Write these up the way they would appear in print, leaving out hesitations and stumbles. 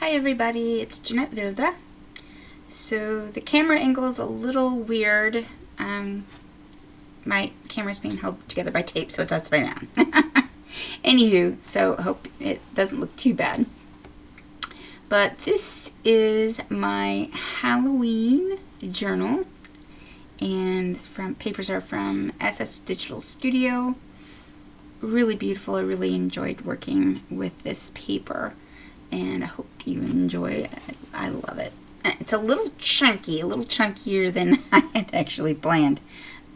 Hi everybody, it's Jeanette Vilda. So the camera angle is a little weird. My camera's being held together by tape, so it's upside down. Anywho, so hope it doesn't look too bad. But this is my Halloween journal, and papers are from SS Digital Studio. Really beautiful. I really enjoyed working with this paper, and I hope you enjoy it. I love it. It's a little chunky, a little chunkier than I had actually planned,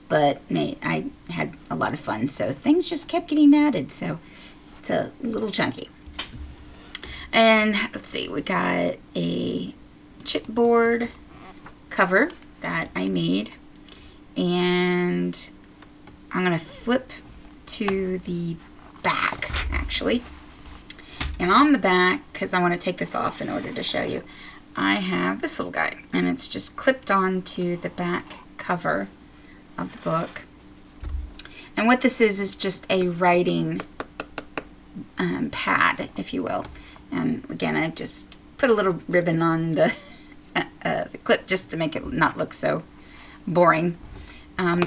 but I had a lot of fun, so things just kept getting added, so it's a little chunky. And let's see, we got a chipboard cover that I made, and I'm going to flip to the back, actually. And on the back, because I want to take this off in order to show you, I have this little guy, and it's just clipped onto the back cover of the book. And what this is just a writing pad, if you will. And again, I just put a little ribbon on the clip just to make it not look so boring.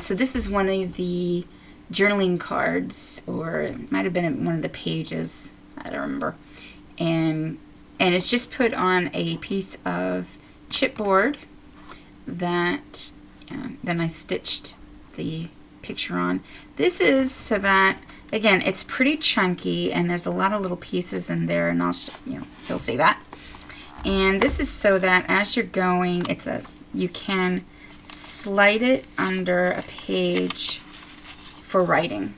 So this is one of the journaling cards, or it might have been one of the pages, I don't remember. And it's just put on a piece of chipboard that then I stitched the picture on. This is so that, again, it's pretty chunky and there's a lot of little pieces in there, and you'll see that. And this is so that as you're going, you can slide it under a page for writing.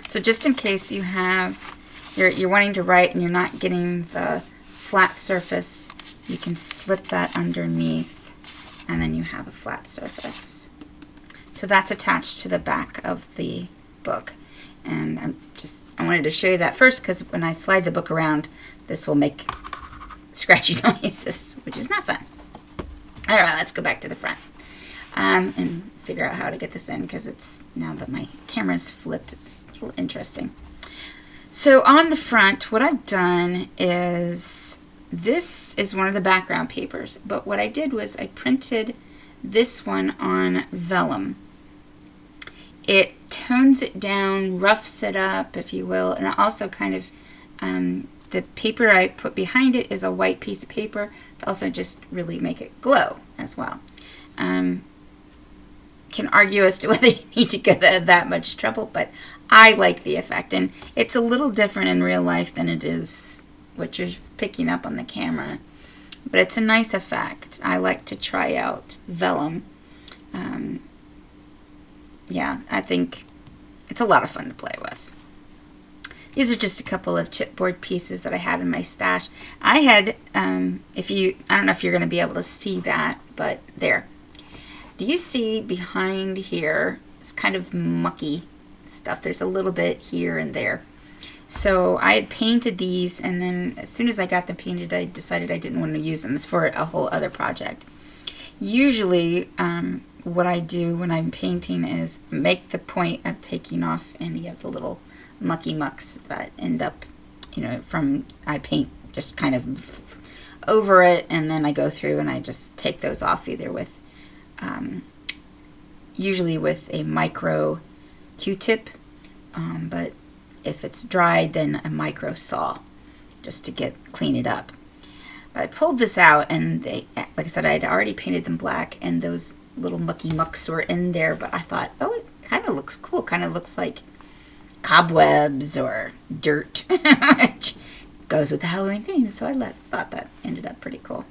So just in case you're wanting to write and you're not getting the flat surface, you can slip that underneath and then you have a flat surface. So that's attached to the back of the book. And I wanted to show you that first, because when I slide the book around, this will make scratchy noises, which is not fun. All right, let's go back to the front and figure out how to get this in, because now that my camera's flipped, it's a little interesting. So on the front, what I've done is, this is one of the background papers, but what I did was I printed this one on vellum. It tones it down, roughs it up, if you will, and also kind of, the paper I put behind it is a white piece of paper to also just really make it glow as well. Can argue as to whether you need to go to that much trouble, but I like the effect, and it's a little different in real life than it is what you're picking up on the camera, but it's a nice effect. I like to try out vellum. Yeah, I think it's a lot of fun to play with. These are just a couple of chipboard pieces that I had in my stash. I had, I don't know if you're going to be able to see that, but there. Do you see behind here, it's kind of mucky stuff. There's a little bit here and there. So I had painted these, and then as soon as I got them painted, I decided I didn't want to use them. It's for a whole other project. Usually, what I do when I'm painting is make the point of taking off any of the little mucky mucks that end up, I paint just kind of over it, and then I go through and I just take those off either with, usually with a micro Q-tip, but if it's dried, then a micro saw, just to clean it up. But I pulled this out, and like I said, I had already painted them black, and those little mucky mucks were in there, but I thought, oh, it kind of looks cool. Kind of looks like cobwebs or dirt, which goes with the Halloween theme, so I thought that ended up pretty cool.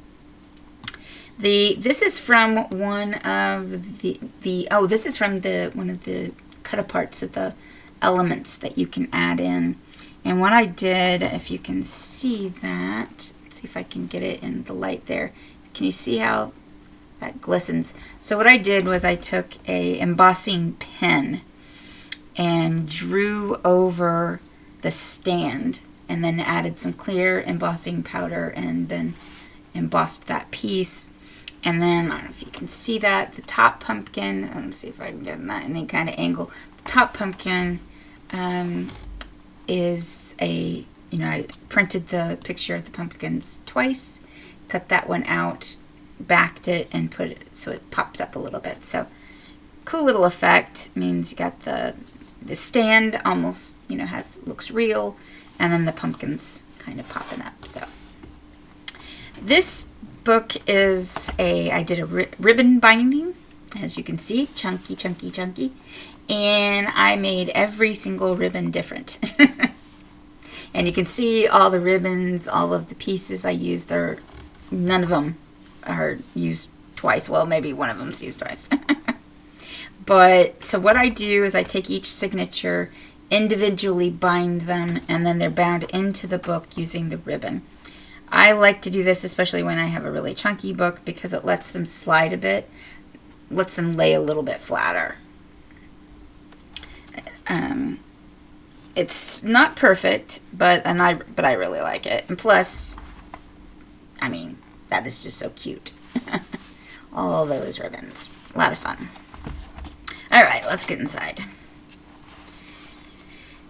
This is from one of this is from one of the cut-aparts of the elements that you can add in. And what I did, if you can see that, let's see if I can get it in the light there. Can you see how that glistens? So what I did was I took a embossing pen and drew over the stand, and then added some clear embossing powder, and then embossed that piece. And then, I don't know if you can see that, the top pumpkin, let me see if I can get that in any kind of angle. The top pumpkin is a you know, I printed the picture of the pumpkins twice, cut that one out, backed it, and put it so it pops up a little bit. So cool little effect. Means you got the stand almost, you know, looks real, and then the pumpkins kind of popping up. So this book is I did a ribbon binding, as you can see, chunky, chunky, chunky, and I made every single ribbon different. And you can see all the ribbons, all of the pieces I used, none of them are used twice. Well, maybe one of them's used twice. But, so what I do is I take each signature, individually bind them, and then they're bound into the book using the ribbon. I like to do this especially when I have a really chunky book because it lets them slide a bit, lets them lay a little bit flatter. It's not perfect, but I really like it. And plus, I mean, that is just so cute. All those ribbons. A lot of fun. All right, let's get inside.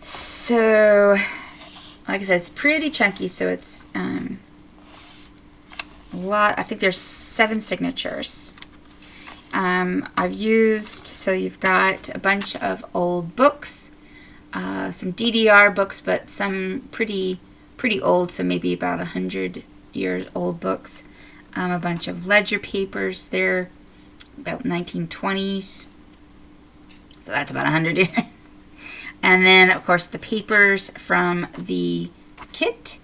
So, like I said, it's pretty chunky, so it's a lot. I think there's 7 signatures. I've used, so you've got a bunch of old books, some DDR books, but some pretty old, so maybe about 100 years old books. A bunch of ledger papers. They're about 1920s, so that's about 100 years. And then, of course, the papers from the kit.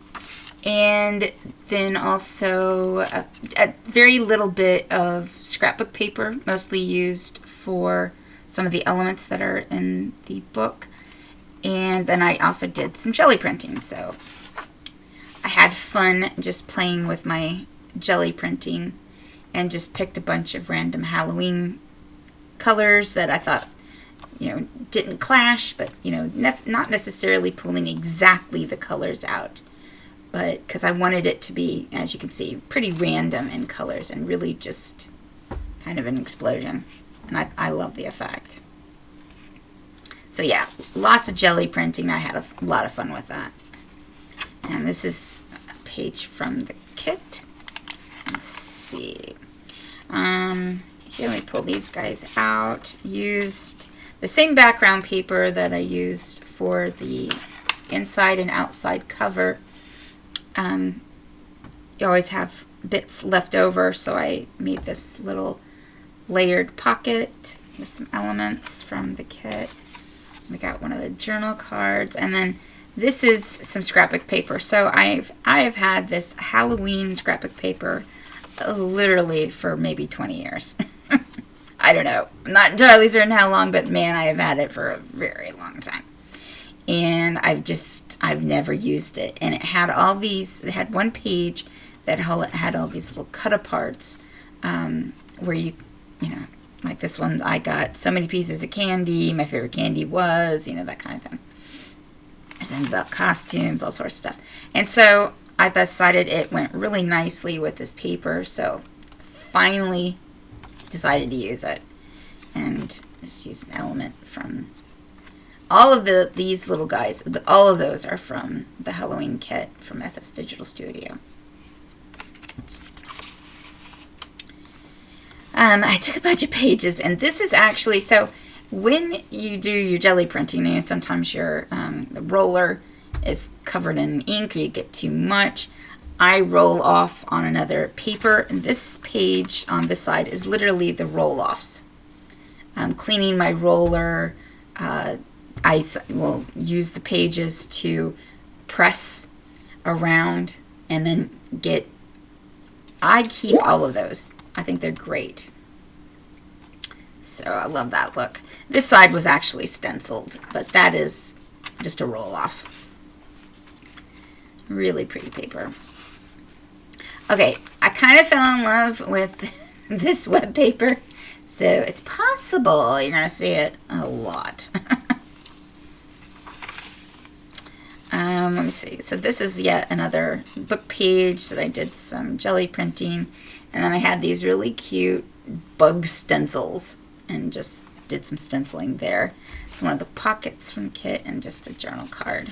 And then also a very little bit of scrapbook paper, mostly used for some of the elements that are in the book. And then I also did some jelly printing. So I had fun just playing with my jelly printing and just picked a bunch of random Halloween colors that I thought, you know, didn't clash, but, you know, not necessarily pulling exactly the colors out. But because I wanted it to be, as you can see, pretty random in colors and really just kind of an explosion. And I love the effect. So yeah, lots of jelly printing. I had a lot of fun with that. And this is a page from the kit. Let's see. Here, let me pull these guys out. Used the same background paper that I used for the inside and outside cover. You always have bits left over, so I made this little layered pocket with some elements from the kit. We got one of the journal cards, and then this is some scrapbook paper. So I have had this Halloween scrapbook paper literally for maybe 20 years. I don't know. I'm not entirely certain how long, but man, I have had it for a very long time. And I've never used it. And it had it had one page that had all these little cut aparts, where you know, like this one, I got so many pieces of candy, my favorite candy was, you know, that kind of thing. There's something about costumes, all sorts of stuff. And so I decided it went really nicely with this paper, so finally decided to use it. And just use an element from all of these little guys. All of those are from the Halloween kit from SS Digital Studio. I took a bunch of pages, and this is actually, so when you do your jelly printing, you know, sometimes your the roller is covered in ink or you get too much. I roll off on another paper, and this page on this side is literally the roll-offs. I'm cleaning my roller. I will use the pages to press around and then I keep all of those. I think they're great. So I love that look. This side was actually stenciled, but that is just a roll-off. Really pretty paper. Okay, I kind of fell in love with this web paper, so it's possible you're going to see it a lot. Let me see. So this is yet another book page that I did some jelly printing, and then I had these really cute bug stencils and just did some stenciling there. It's one of the pockets from the kit and just a journal card.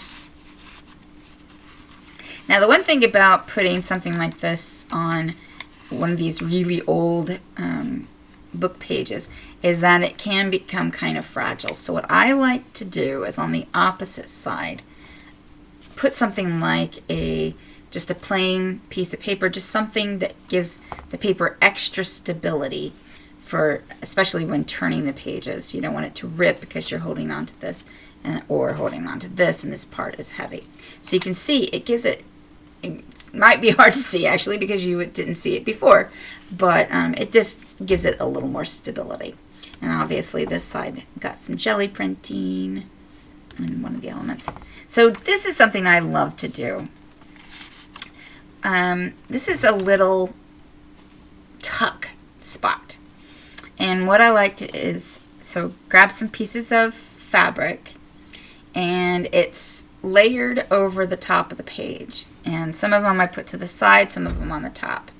Now, the one thing about putting something like this on one of these really old book pages is that it can become kind of fragile. So what I like to do is on the opposite side, put something like just a plain piece of paper, just something that gives the paper extra stability for, especially when turning the pages. You don't want it to rip because you're holding on to this or holding on to this, and this part is heavy. So you can see it gives it might be hard to see actually because you didn't see it before, but it just gives it a little more stability. And obviously this side got some jelly printing in one of the elements. So this is something I love to do. This is a little tuck spot. And what I like to is, so grab some pieces of fabric, and it's layered over the top of the page. And some of them I put to the side, some of them on the top.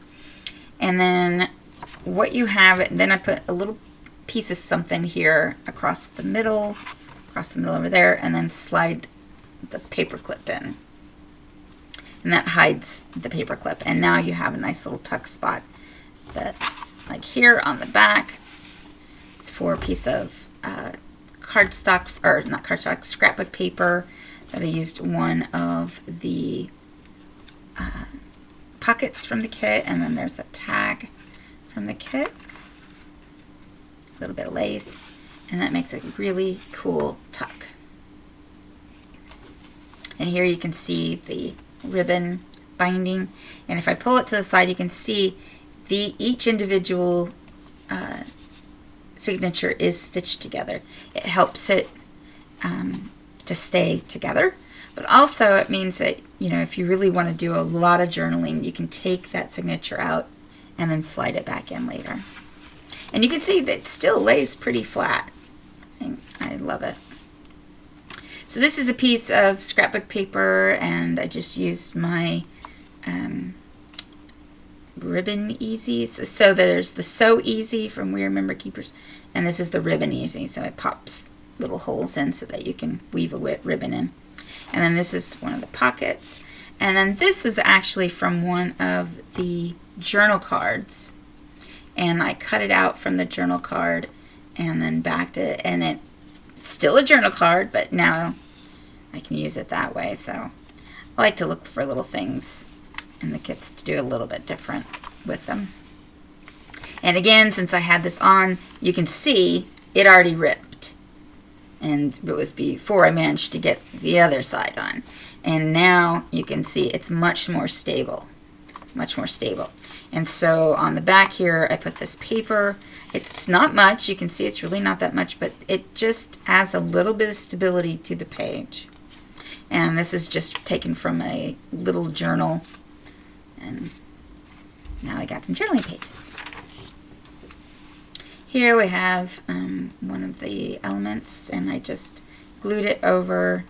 And then what you have, then I put a little piece of something here across the middle over there, and then slide the paper clip in. And that hides the paper clip. And now you have a nice little tuck spot that, like here on the back, it's for a piece of cardstock, or not cardstock, scrapbook paper that I used one of the pockets from the kit, and then there's a tag from the kit, a little bit of lace, and that makes a really cool tuck. And here you can see the ribbon binding, and if I pull it to the side you can see each individual signature is stitched together. It helps it to stay together, but also it means that, you know, if you really want to do a lot of journaling, you can take that signature out and then slide it back in later. And you can see that it still lays pretty flat. I love it. So this is a piece of scrapbook paper, and I just used my Ribbon Easy. So there's the Sew Easy from We Remember Keepers, and this is the Ribbon Easy. So it pops little holes in so that you can weave a ribbon in. And then this is one of the pockets. And then this is actually from one of the journal cards. And I cut it out from the journal card and then backed it. And it's still a journal card, but now I can use it that way. So I like to look for little things in the kits to do a little bit different with them. And again, since I had this on, you can see it already ripped. And it was before I managed to get the other side on. And now you can see it's much more stable. Much more stable. And so on the back here, I put this paper. It's not much. You can see it's really not that much, but it just adds a little bit of stability to the page. And this is just taken from a little journal. And now I got some journaling pages. Here we have one of the elements, and I just glued it over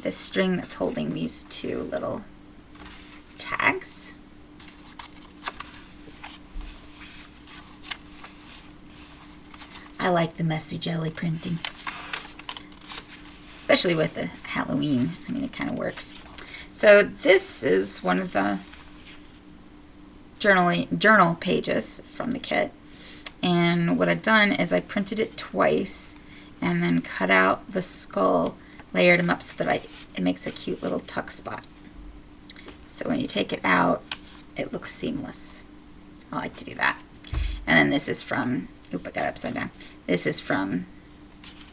the string that's holding these two little tags. I like the messy jelly printing, especially with the Halloween. I mean, it kind of works. So this is one of the journal pages from the kit. And what I've done is I printed it twice and then cut out the skull, layered them up so that it makes a cute little tuck spot. So when you take it out, it looks seamless. I like to do that. And then this is from, oop, I got it upside down. This is from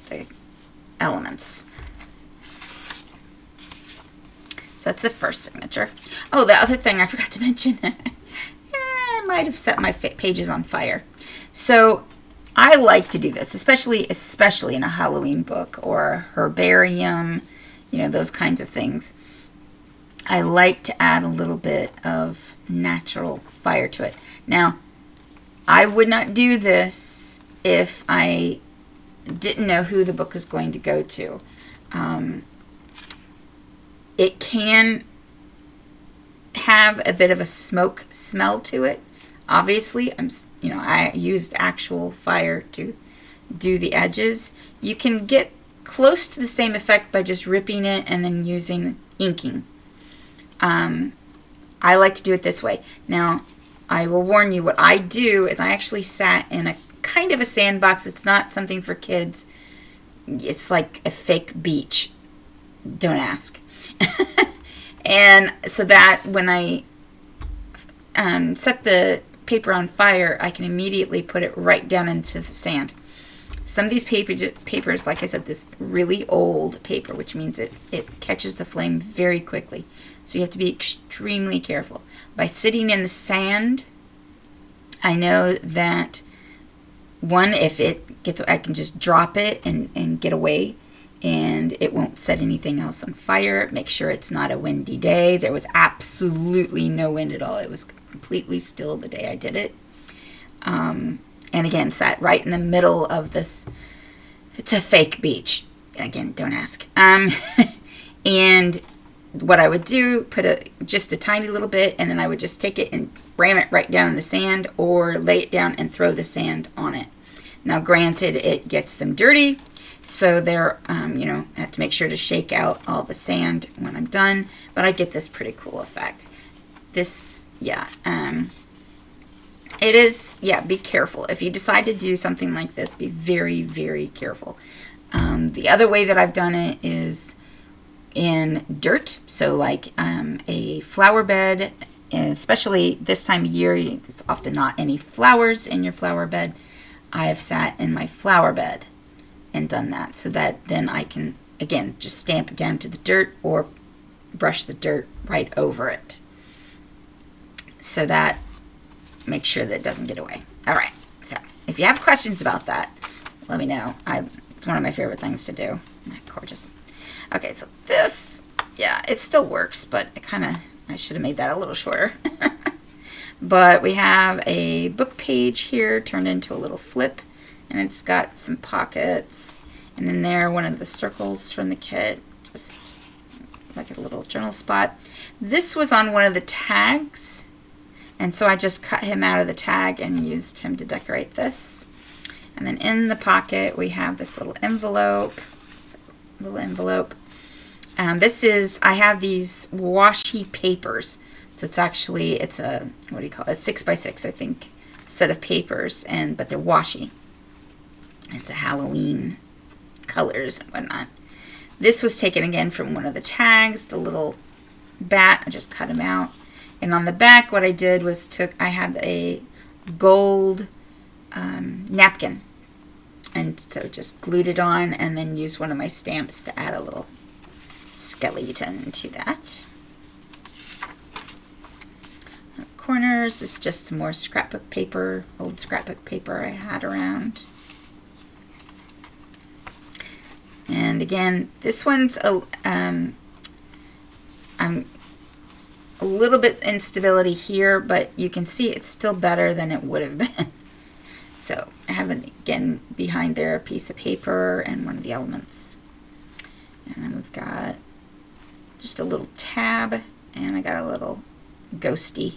the elements. So that's the first signature. Oh, the other thing I forgot to mention, I might have set my pages on fire. So I like to do this, especially in a Halloween book or a herbarium, you know, those kinds of things. I like to add a little bit of natural fire to it. Now, I would not do this if I didn't know who the book is going to go to. It can have a bit of a smoke smell to it. Obviously, I used actual fire to do the edges. You can get close to the same effect by just ripping it and then using inking. I like to do it this way. Now, I will warn you, what I do is I actually sat in a kind of a sandbox. It's not something for kids. It's like a fake beach. Don't ask. And so that when I set the paper on fire, I can immediately put it right down into the sand. Some of these papers, like I said, this really old paper, which means it catches the flame very quickly. So you have to be extremely careful. By sitting in the sand, I know that, one, if it gets, I can just drop it and get away, and it won't set anything else on fire. Make sure it's not a windy day. There was absolutely no wind at all. It was completely still the day I did it. And again, sat right in the middle of this. It's a fake beach. Again, don't ask. And what I would do, put just a tiny little bit, and then I would just take it and ram it right down in the sand, or lay it down and throw the sand on it. Now, granted, it gets them dirty, so they're, you know, I have to make sure to shake out all the sand when I'm done, but I get this pretty cool effect. This, yeah, it is, yeah, be careful. If you decide to do something like this, be very, very careful. The other way that I've done it is in dirt. So like a flower bed, especially this time of year, there's often not any flowers in your flower bed. I have sat in my flower bed and done that, so that then I can, again, just stamp it down to the dirt or brush the dirt right over it. So that make sure that it doesn't get away. All right, so if you have questions about that, let me know. It's one of my favorite things to do. Gorgeous. Okay, so this, yeah, it still works, but I should have made that a little shorter. But we have a book page here turned into a little flip, and it's got some pockets, and in there, one of the circles from the kit, just like a little journal spot. This was on one of the tags, and so I just cut him out of the tag and used him to decorate this. And then in the pocket, we have this little envelope. This is, I have these washi papers. So it's actually, it's a, what do you call it? 6x6, I think, set of papers, but they're washi. It's a Halloween colors and whatnot. This was taken again from one of the tags, the little bat. I just cut him out. And on the back, what I did was I had a gold napkin. And so just glued it on and then used one of my stamps to add a little skeleton to that. Corners is just some more scrapbook paper, old scrapbook paper I had around. And again, this one's I'm a little bit instability here, but you can see it's still better than it would have been. So I have, again, behind there a piece of paper and one of the elements. And then we've got just a little tab, and I got a little ghosty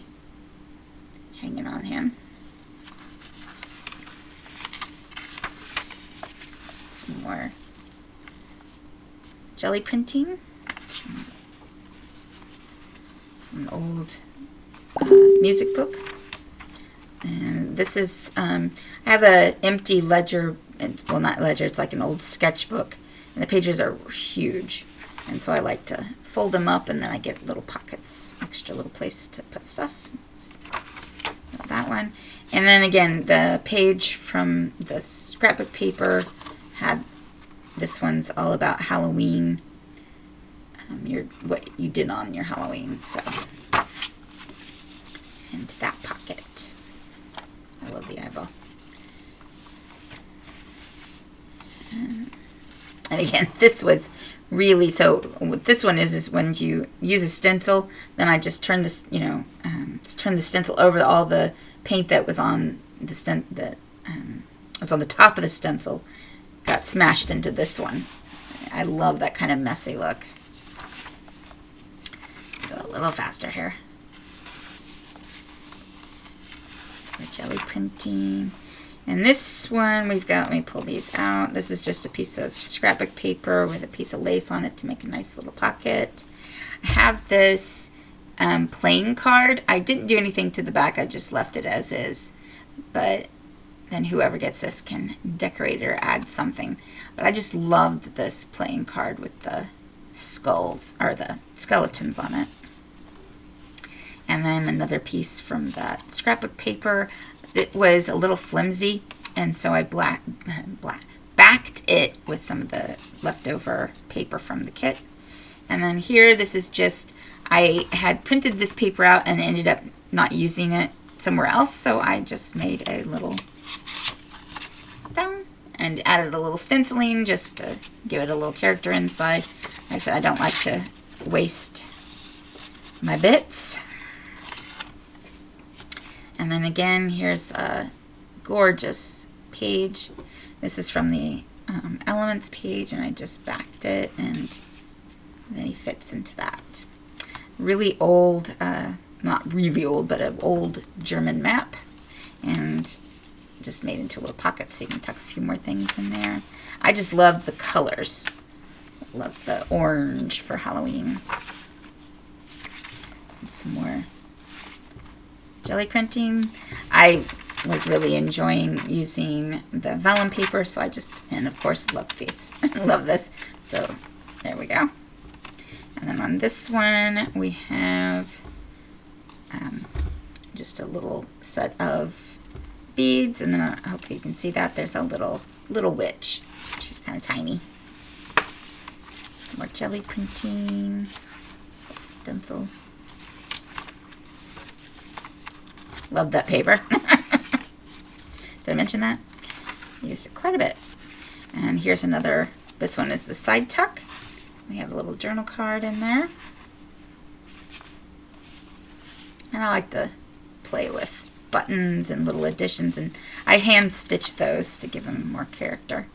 hanging on him. Some more jelly printing. An old music book. And this is, I have an empty ledger, well, not ledger, it's like an old sketchbook, and the pages are huge, and so I like to fold them up, and then I get little pockets, extra little place to put stuff. That one. And then again, the page from the scrapbook paper had, this one's all about Halloween, what you did on your Halloween, so into that pocket. I love the eyeball. And again, this was really, so what this one is when you use a stencil, then I just turn this, turn the stencil over all the paint that was on the was on the top of the stencil, got smashed into this one. I love that kind of messy look. Go a little faster here. Jelly printing. And this one we've got, let me pull these out. This is just a piece of scrapbook paper with a piece of lace on it to make a nice little pocket. I have this playing card. I didn't do anything to the back. I just left it as is. But then whoever gets this can decorate or add something. But I just loved this playing card with the skulls, or the skeletons on it. And then another piece from that scrapbook paper. It was a little flimsy, and so I backed it with some of the leftover paper from the kit. And then here, this is just, I had printed this paper out and ended up not using it somewhere else, so I just made a little down and added a little stenciling just to give it a little character inside. Like I said, I don't like to waste my bits. And then again, here's a gorgeous page. This is from the Elements page, and I just backed it, and then he fits into that. Really old, not really old, but an old German map, and just made into a little pocket so you can tuck a few more things in there. I just love the colors. Love the orange for Halloween. And some more jelly printing. I was really enjoying using the vellum paper, so I just, and of course, love these. Love this. So there we go. And then on this one, we have just a little set of beads, and then hopefully you can see that there's a little witch. She's kind of tiny. Some more jelly printing, stencil. Love that paper. Did I mention that? Used it quite a bit. And here's another, this one is the side tuck. We have a little journal card in there. And I like to play with buttons and little additions, and I hand stitch those to give them more character.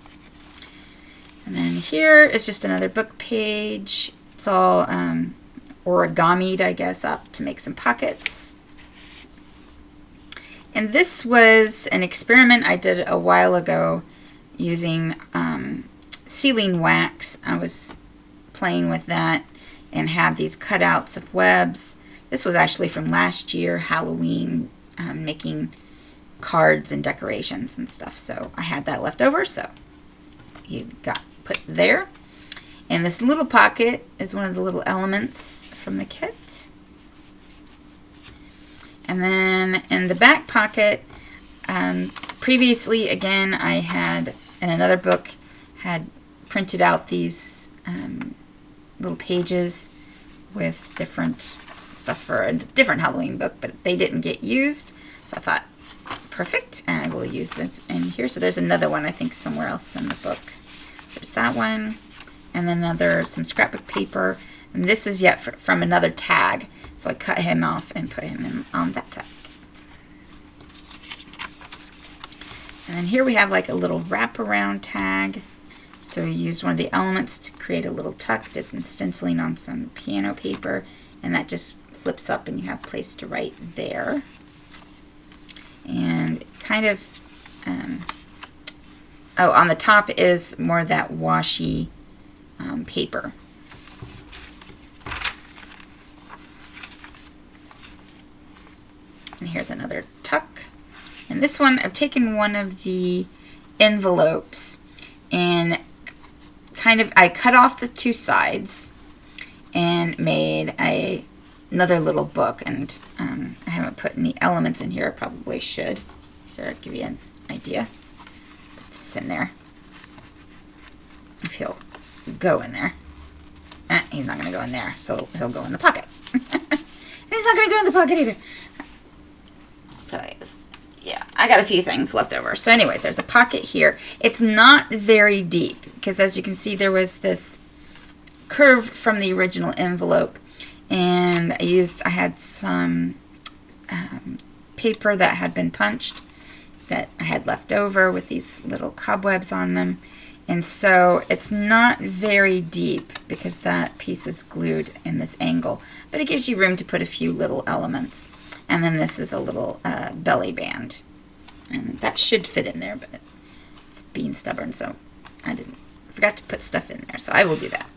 And then here is just another book page. It's all origami'd, I guess, up to make some pockets. And this was an experiment I did a while ago using sealing wax. I was playing with that and had these cutouts of webs. This was actually from last year, Halloween, making cards and decorations and stuff. So I had that left over, so you got put there. And this little pocket is one of the little elements from the kit. And then in the back pocket, previously, again, I had, in another book, had printed out these little pages with different stuff for a different Halloween book, but they didn't get used. So I thought, perfect, and I will use this in here. So there's another one, I think, somewhere else in the book. There's that one, and then some scrapbook paper. And this is yet from another tag. So I cut him off and put him on that tag. And then here we have like a little wraparound tag. So we used one of the elements to create a little tuck. Did some stenciling on some piano paper. And that just flips up and you have a place to write there. And kind of, on the top is more that washi paper. And here's another tuck. And this one, I've taken one of the envelopes and I cut off the two sides and made another little book. And I haven't put any elements in here. I probably should. Here, I'll give you an idea. Put this in there. If he'll go in there. He's not going to go in there, so he'll go in the pocket. And he's not going to go in the pocket either. Yeah, I got a few things left over. So anyways, there's a pocket here. It's not very deep because as you can see, there was this curve from the original envelope, and I had some paper that had been punched that I had left over with these little cobwebs on them. And so it's not very deep because that piece is glued in this angle, but it gives you room to put a few little elements. And then this is a little belly band. And that should fit in there, but it's being stubborn, so I forgot to put stuff in there, so I will do that.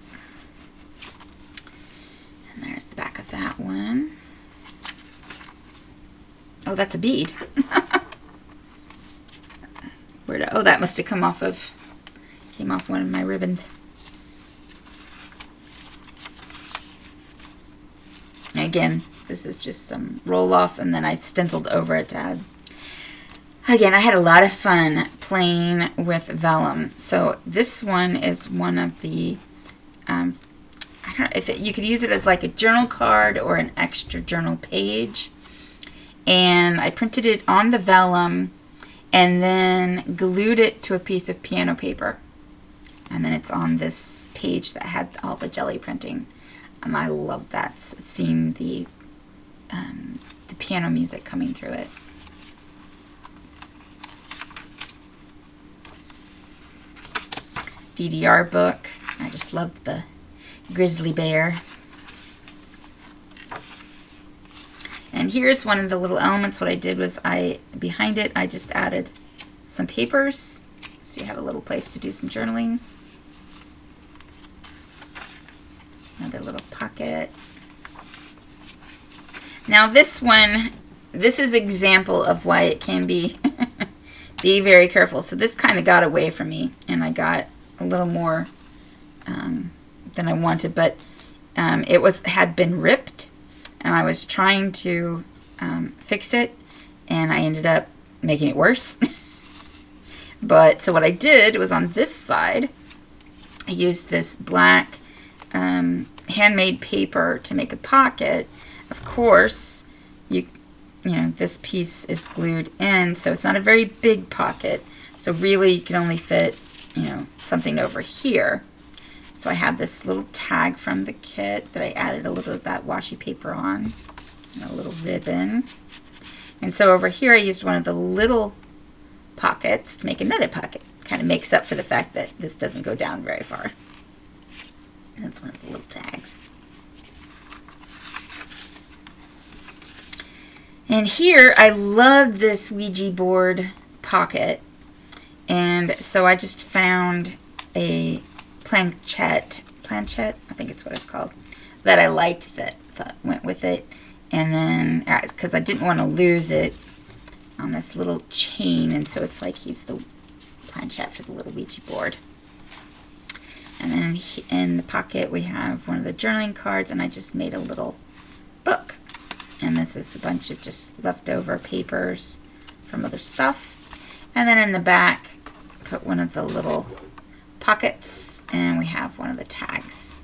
And there's the back of that one. Oh, that's a bead. Oh, that must have came off one of my ribbons. And again, this is just some roll off, and then I stenciled over it to add. Again, I had a lot of fun playing with vellum. So this one is one of the, I don't know if you could use it as like a journal card or an extra journal page. And I printed it on the vellum and then glued it to a piece of piano paper. And then it's on this page that had all the jelly printing. And I love that, seeing the piano music coming through it. DDR book. I just loved the grizzly bear. And here's one of the little elements. What I did was behind it, I just added some papers. So you have a little place to do some journaling. Another little pocket. Now this one, this is an example of why it can be very careful. So this kind of got away from me, and I got a little more than I wanted, but it had been ripped, and I was trying to fix it, and I ended up making it worse. But so what I did was, on this side, I used this black handmade paper to make a pocket. Of course, you know, this piece is glued in, so it's not a very big pocket. So really, you can only fit, you know, something over here. So I have this little tag from the kit that I added a little of that washi paper on, and a little ribbon. And so over here, I used one of the little pockets to make another pocket. Kind of makes up for the fact that this doesn't go down very far. That's one of the little tags. And here, I love this Ouija board pocket. And so I just found a planchette, I think it's what it's called, that I liked, that went with it. And then, because I didn't want to lose it on this little chain, and so it's like he's the planchette for the little Ouija board. And then in the pocket we have one of the journaling cards, and I just made a little book. And this is a bunch of just leftover papers from other stuff. And then in the back, put one of the little pockets, and we have one of the tags.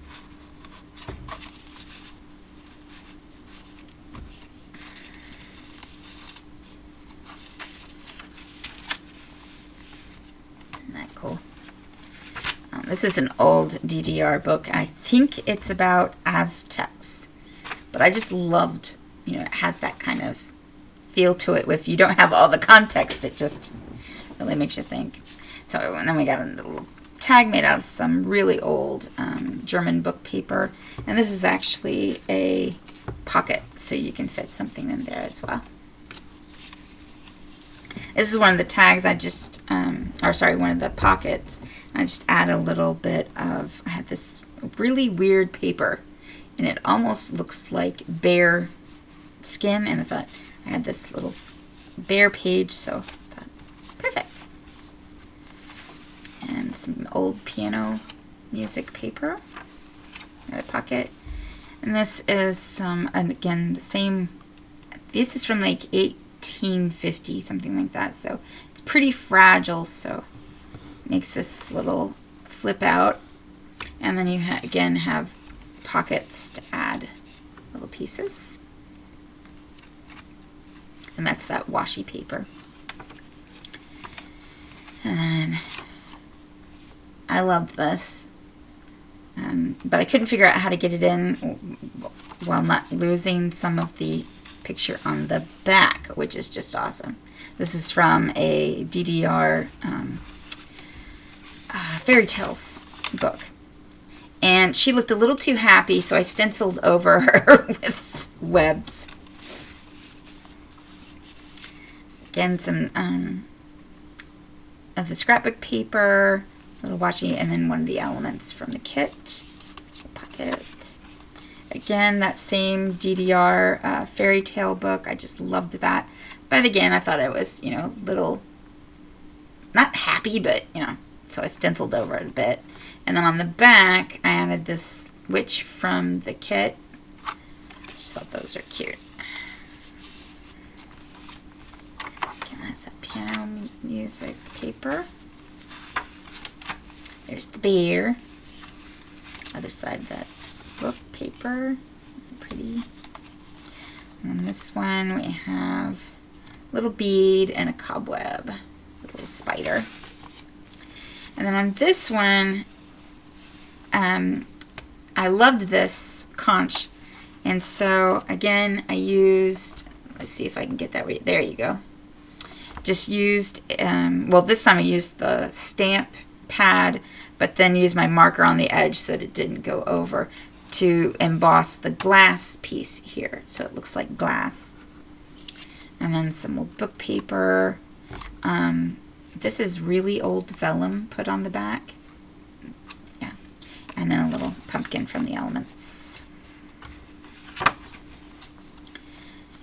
Isn't that cool? This is an old DDR book. I think it's about Aztecs, but I just loved, you know, it has that kind of feel to it. If you don't have all the context, it just really makes you think. So, and then we got a little tag made out of some really old German book paper, and this is actually a pocket, so you can fit something in there as well. This is one of the tags I just, one of the pockets. I just add a little bit of, I had this really weird paper, and it almost looks like bear skin, and I thought I had this little bear page, so I thought, perfect. And some old piano music paper, another pocket. And this is some, and again, the same, this is from like 1850, something like that, so it's pretty fragile, so it makes this little flip out. And then you again have pockets to add little pieces. And that's that washi paper. And then I love this, but I couldn't figure out how to get it in while not losing some of the picture on the back, which is just awesome. This is from a DDR fairy tales book, and she looked a little too happy, so I stenciled over her with webs. Again, some of the scrapbook paper, little washi, and then one of the elements from the kit. Pocket. again, that same DDR fairy tale book. I just loved that. But again, I thought it was, you know, little, not happy, but, you know, so I stenciled over it a bit. And then on the back, I added this witch from the kit. I just thought those are cute. Again, that's that piano music paper. There's the bear. Other side of that book paper. Pretty. And on this one, we have a little bead and a cobweb. A little spider. And then on this one, I loved this conch, and so again I used, let's see if I can get that right, there you go, just used, well, this time I used the stamp pad, but then used my marker on the edge so that it didn't go over to emboss the glass piece here, so it looks like glass. And then some old book paper. This is really old vellum put on the back. Yeah. And then a little pumpkin from the elements.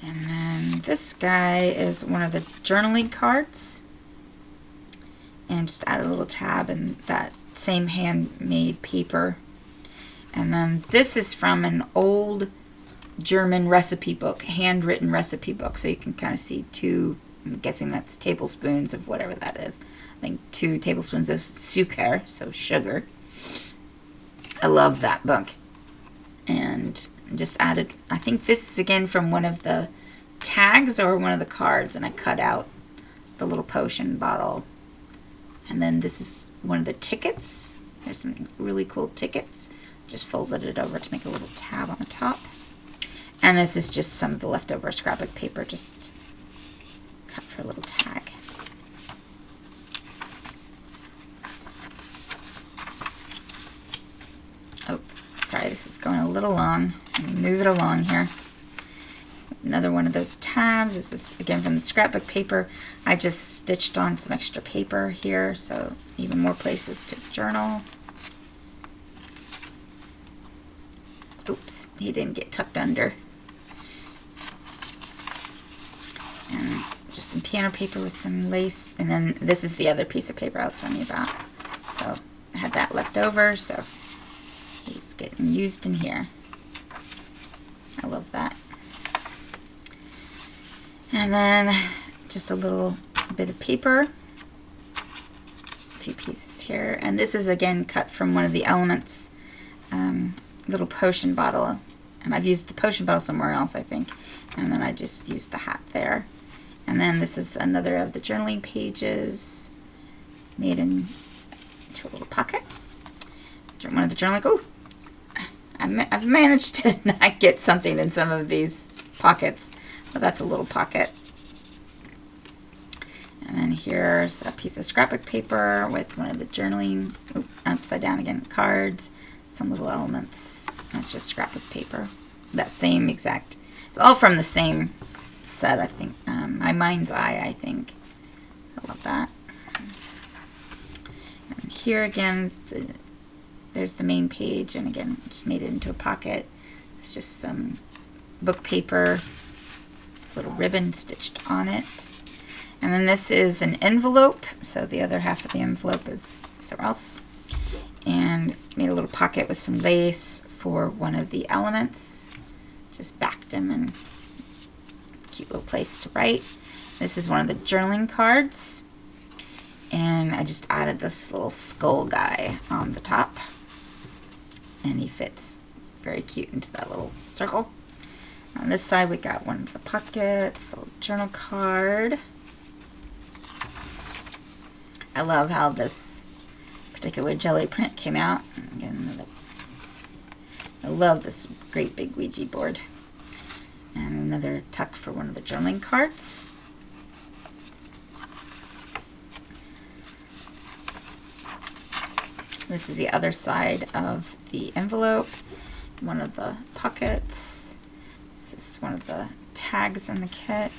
And then this guy is one of the journaling cards. And just add a little tab in that same handmade paper. And then this is from an old German recipe book, handwritten recipe book. So you can kind of see two, I'm guessing that's tablespoons of whatever that is. I think 2 tablespoons of sucre, so sugar. I love that book. And just added, I think this is again from one of the tags or one of the cards, and I cut out the little potion bottle. And then this is one of the tickets. There's some really cool tickets. Just folded it over to make a little tab on the top. And this is just some of the leftover scrapbook paper, just cut for a little tag. Oh, sorry, this is going a little long. Let me move it along here. Another one of those tabs. This is again from the scrapbook paper. I just stitched on some extra paper here, so even more places to journal. Oops, he didn't get tucked under. And just some piano paper with some lace. And then this is the other piece of paper I was telling you about. So I had that left over, so he's getting used in here. I love that. And then just a little bit of paper. A few pieces here. And this is again cut from one of the elements. Little potion bottle. And I've used the potion bottle somewhere else, I think. And then I just used the hat there. And then this is another of the journaling pages made into a little pocket. One of the journaling, oh, I've managed to not get something in some of these pockets. But that's a little pocket. And then here's a piece of scrapbook paper with one of the journaling, upside down again, cards, some little elements. That's just scrapbook paper. That same exact, it's all from the same set, I think. My Mind's Eye, I think. I love that. And here again, there's the main page, and again, just made it into a pocket. It's just some book paper, little ribbon stitched on it. And then this is an envelope, so the other half of the envelope is somewhere else. And made a little pocket with some lace for one of the elements. Just backed them and cute little place to write. This is one of the journaling cards. And I just added this little skull guy on the top. And he fits very cute into that little circle. On this side we got one of the pockets, a little journal card. I love how this particular jelly print came out. Again, I love this great big Ouija board. And another tuck for one of the journaling cards. This is the other side of the envelope. One of the pockets. This is one of the tags in the kit.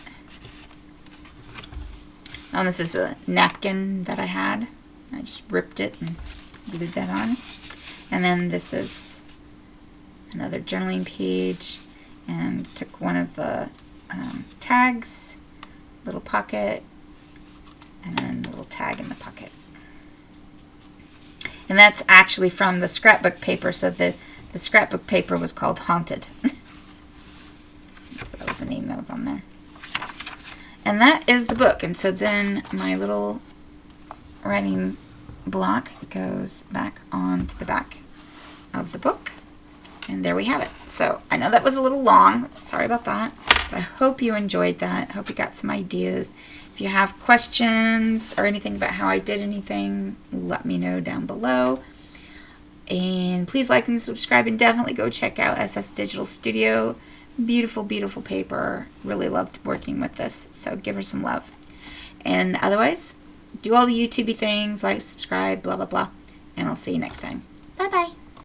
And this is a napkin that I had. I just ripped it and glued that on. And then this is another journaling page, and took one of the tags, little pocket, and a little tag in the pocket. And that's actually from the scrapbook paper, so the scrapbook paper was called Haunted. So that was the name that was on there. And that is the book. And so then my little writing block goes back onto the back of the book. And there we have it. So I know that was a little long. Sorry about that. But I hope you enjoyed that. Hope you got some ideas. If you have questions or anything about how I did anything, let me know down below. And please like and subscribe, and definitely go check out SS Digital Studio. Beautiful, beautiful paper. Really loved working with this, so give her some love. And otherwise, do all the YouTubey things, like, subscribe, blah, blah, blah. And I'll see you next time. Bye-bye.